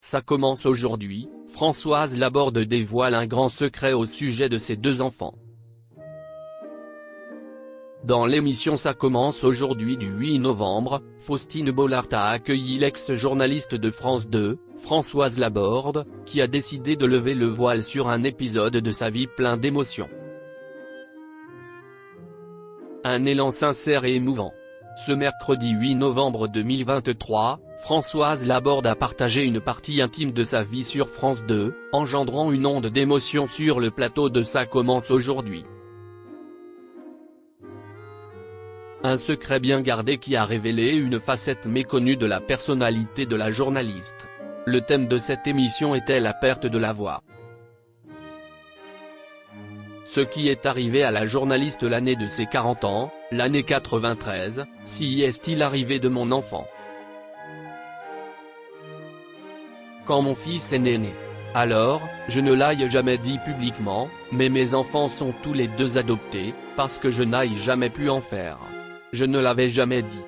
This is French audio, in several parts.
Ça commence aujourd'hui, Françoise Laborde dévoile un grand secret au sujet de ses deux enfants. Dans l'émission Ça commence aujourd'hui du 8 novembre, Faustine Bollaert a accueilli l'ex-journaliste de France 2, Françoise Laborde, qui a décidé de lever le voile sur un épisode de sa vie plein d'émotions. Un élan sincère et émouvant. Ce mercredi 8 novembre 2023, Françoise Laborde a partagé une partie intime de sa vie sur France 2, engendrant une onde d'émotion sur le plateau de Ça commence aujourd'hui. Un secret bien gardé qui a révélé une facette méconnue de la personnalité de la journaliste. Le thème de cette émission était la perte de la voix. Ce qui est arrivé à la journaliste l'année de ses 40 ans, l'année 93, si est-il arrivé de mon enfant. Quand mon fils est né. Alors, je ne l'ai jamais dit publiquement, mais mes enfants sont tous les deux adoptés, parce que je n'ai jamais pu en faire. Je ne l'avais jamais dit.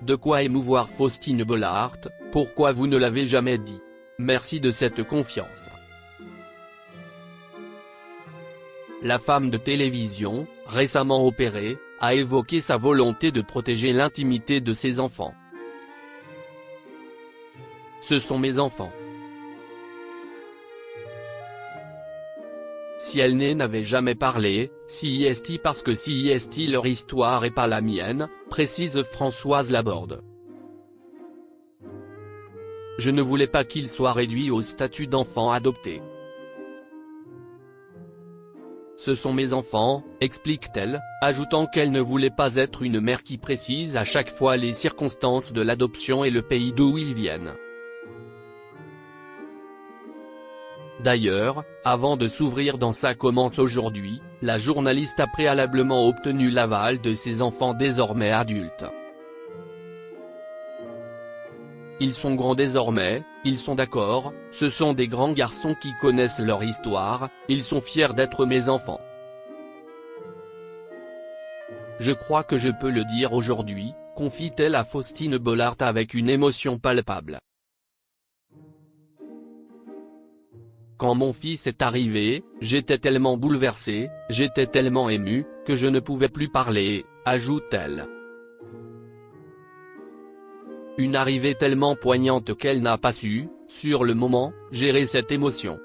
De quoi émouvoir Faustine Bollaert, pourquoi vous ne l'avez jamais dit? Merci de cette confiance. La femme de télévision, récemment opérée, a évoqué sa volonté de protéger l'intimité de ses enfants. Ce sont mes enfants. Si elle n'avait jamais parlé, si est parce que si est leur histoire et pas la mienne, précise Françoise Laborde. Je ne voulais pas qu'ils soient réduits au statut d'enfants adoptés. Ce sont mes enfants, explique-t-elle, ajoutant qu'elle ne voulait pas être une mère qui précise à chaque fois les circonstances de l'adoption et le pays d'où ils viennent. D'ailleurs, avant de s'ouvrir dans Ça commence aujourd'hui, la journaliste a préalablement obtenu l'aval de ses enfants désormais adultes. Ils sont grands désormais, ils sont d'accord, ce sont des grands garçons qui connaissent leur histoire, ils sont fiers d'être mes enfants. Je crois que je peux le dire aujourd'hui, confie-t-elle à Faustine Bollaert avec une émotion palpable. Quand mon fils est arrivé, j'étais tellement bouleversée, j'étais tellement émue, que je ne pouvais plus parler, ajoute-t-elle. Une arrivée tellement poignante qu'elle n'a pas su, sur le moment, gérer cette émotion.